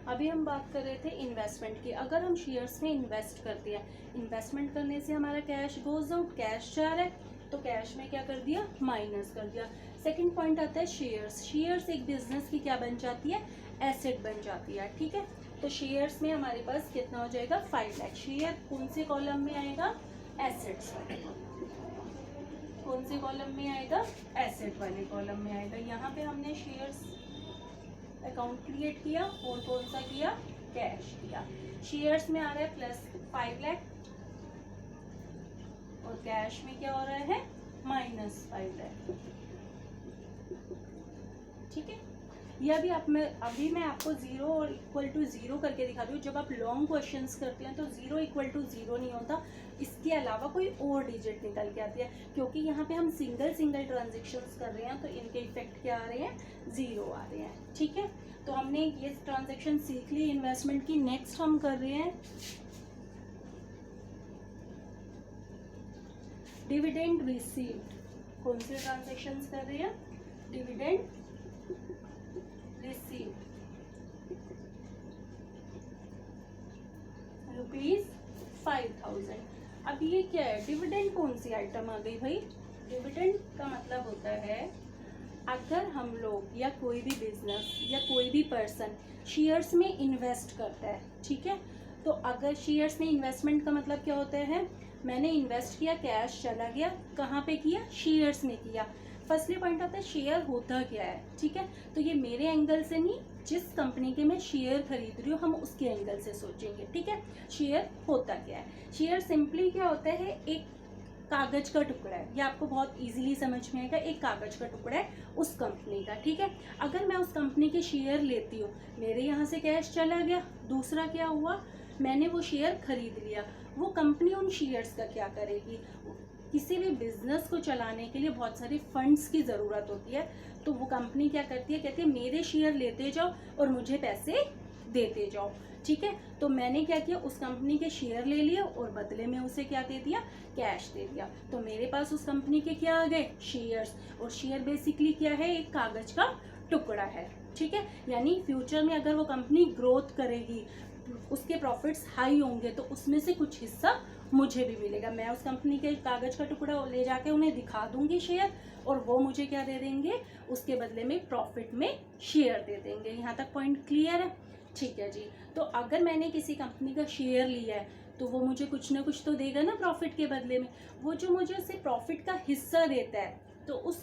अभी हम बात कर रहे थे इन्वेस्टमेंट की। अगर हम शेयर्स में इन्वेस्ट करते हैं, इन्वेस्टमेंट करने से हमारा कैश गोज आउट, कैश जा रहा है तो कैश में क्या कर दिया, माइनस कर दिया। सेकंड पॉइंट आता है शेयर्स। शेयर्स एक बिजनेस की क्या बन जाती है, एसेट बन जाती है। ठीक है, तो शेयर्स में हमारे पास कितना हो जाएगा, 5 लाख। शेयर कौन से कॉलम में आएगा, एसेट्स वाले। कौन से कॉलम में आएगा, एसेट वाले कॉलम में आएगा। यहाँ पे हमने शेयर्स अकाउंट क्रिएट किया और कौन सा किया, कैश किया। शेयर्स में आ रहा है प्लस 5 लाख और कैश में क्या हो रहा है, माइनस 5 लाख। ठीक है, ये अभी मैं आपको 0 और इक्वल टू 0 करके दिखा रही हूँ। जब आप लॉन्ग क्वेश्चंस करते हैं तो 0 इक्वल टू 0 नहीं होता, इसके अलावा कोई और डिजिट निकल के आती है। क्योंकि यहाँ पे हम सिंगल ट्रांजेक्शन्स कर रहे हैं तो इनके इफेक्ट क्या आ रहे हैं, 0 आ रहे हैं। ठीक है, तो हमने ये ट्रांजेक्शन सीख ली इन्वेस्टमेंट की। नेक्स्ट हम कर रहे हैं डिविडेंड रिसीव्ड। कौन से ट्रांजेक्शन्स कर रहे हैं, डिविडेंड रिसीव्ड ₹5000। अब ये क्या है, डिविडेंड कौन सी आइटम आ गई भाई। डिविडेंड का मतलब होता है अगर हम लोग या कोई भी बिजनेस या कोई भी पर्सन शेयर्स में इन्वेस्ट करता है, ठीक है, तो अगर शेयर्स में इन्वेस्टमेंट का मतलब क्या होता है, मैंने इन्वेस्ट किया, कैश चला गया, कहाँ पे किया, शेयर्स में किया। फर्स्टली पॉइंट आता है शेयर होता क्या है। ठीक है, तो ये मेरे एंगल से नहीं, जिस कंपनी के मैं शेयर खरीद रही हूँ हम उसके एंगल से सोचेंगे। ठीक है, शेयर होता क्या है, शेयर सिंपली क्या होता है, एक कागज का टुकड़ा है। ये आपको बहुत इजीली समझ में आएगा, एक कागज का टुकड़ा है उस कंपनी का। ठीक है, अगर मैं उस कंपनी के शेयर लेती हूँ, मेरे यहाँ से कैश चला गया, दूसरा क्या हुआ, मैंने वो शेयर खरीद लिया। वो कंपनी उन शेयर्स का क्या करेगी, किसी भी बिजनेस को चलाने के लिए बहुत सारे फंड्स की ज़रूरत होती है, तो वो कंपनी क्या करती है, कहती है मेरे शेयर लेते जाओ और मुझे पैसे देते जाओ। ठीक है, तो मैंने क्या किया, उस कंपनी के शेयर ले लिए और बदले में उसे क्या दे दिया, कैश दे दिया। तो मेरे पास उस कंपनी के क्या आ गए, शेयर्स। और शेयर बेसिकली क्या है, एक कागज का टुकड़ा है। ठीक है, यानी फ्यूचर में अगर वो कंपनी ग्रोथ करेगी, उसके प्रॉफिट्स हाई होंगे, तो उसमें से कुछ हिस्सा मुझे भी मिलेगा। मैं उस कंपनी के कागज का टुकड़ा ले जाके उन्हें दिखा दूंगी शेयर, और वो मुझे क्या दे देंगे, उसके बदले में प्रॉफिट में शेयर दे देंगे। यहाँ तक पॉइंट क्लियर है। ठीक है जी, तो अगर मैंने किसी कंपनी का शेयर लिया है तो वो मुझे कुछ ना कुछ तो देगा ना प्रॉफिट के बदले में। वो जो मुझे उससे प्रॉफिट का हिस्सा देता है, तो उस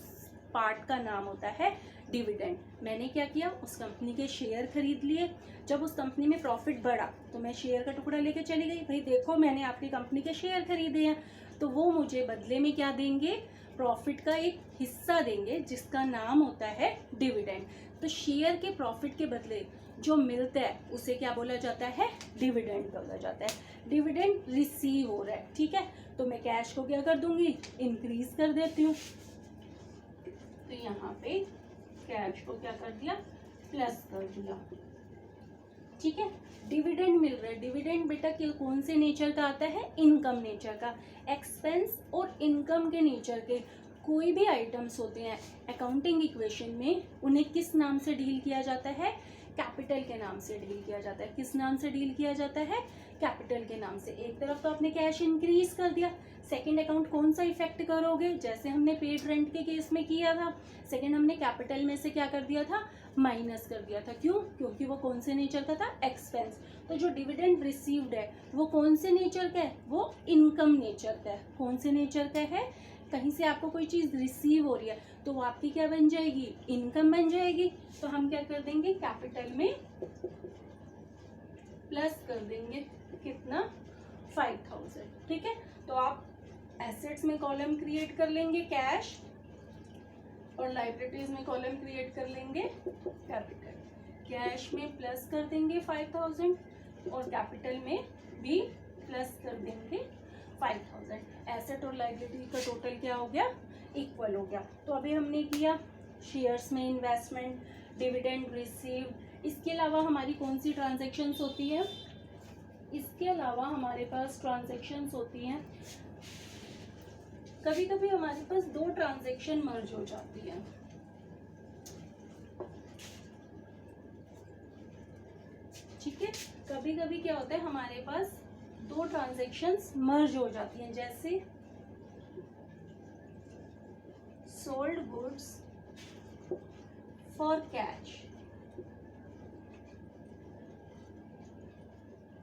पार्ट का नाम होता है डिविडेंड। मैंने क्या किया, उस कंपनी के शेयर खरीद लिए। जब उस कंपनी में प्रॉफिट बढ़ा तो मैं शेयर का टुकड़ा लेके चली गई, भाई देखो मैंने आपकी कंपनी के शेयर खरीदे हैं। तो वो मुझे बदले में क्या देंगे, प्रॉफिट का एक हिस्सा देंगे जिसका नाम होता है डिविडेंड। तो शेयर के प्रॉफिट के बदले जो मिलता है उसे क्या बोला जाता है, डिविडेंड बोला जाता है। डिविडेंड रिसीव हो रहा है। ठीक है, तो मैं कैश को क्या कर दूंगी, इंक्रीज कर देती हूँ। तो यहाँ पे कैश को क्या कर दिया, प्लस कर दिया। ठीक है, डिविडेंड मिल रहा है। डिविडेंड बेटा कौन से नेचर का आता है, इनकम नेचर का। एक्सपेंस और इनकम के नेचर के कोई भी आइटम्स होते हैं अकाउंटिंग इक्वेशन में, उन्हें किस नाम से डील किया जाता है, कैपिटल के नाम से डील किया जाता है। किस नाम से डील किया जाता है, कैपिटल के नाम से। एक तरफ तो आपने कैश इंक्रीज कर दिया, सेकंड अकाउंट कौन सा इफेक्ट करोगे, जैसे हमने पेड रेंट के केस में किया था। सेकंड हमने कैपिटल में से क्या कर दिया था, माइनस कर दिया था। क्यों, क्योंकि वो कौन से नेचर का था, एक्सपेंस। तो जो डिविडेंड रिसीव्ड है वो कौन से नेचर का है, वो इनकम नेचर का है। कौन से नेचर का है, कहीं से आपको कोई चीज रिसीव हो रही है तो वो आपकी क्या बन जाएगी, इनकम बन जाएगी। तो हम क्या कर देंगे, कैपिटल में प्लस कर देंगे कितना, 5000। ठीक है, तो आप एसेट्स में कॉलम क्रिएट कर लेंगे कैश, और लाइबिलिटीज में कॉलम क्रिएट कर लेंगे कैपिटल। कैश में प्लस कर देंगे 5000 और कैपिटल में भी प्लस कर देंगे 5000। एसेट और लाइबिलिटी का टोटल क्या हो गया, इक्वल हो गया। तो अभी हमने किया शेयर्स में इन्वेस्टमेंट, डिविडेंड रिसीव्ड। इसके अलावा हमारी कौन सी ट्रांजैक्शंस होती है, इसके अलावा हमारे पास ट्रांजैक्शंस होती हैं, कभी कभी हमारे पास 2 ट्रांजैक्शन मर्ज हो जाती है। ठीक है। कभी कभी क्या होता है हमारे पास दो ट्रांजेक्शन्स मर्ज हो जाती हैं, जैसे सोल्ड गुड्स फॉर कैश,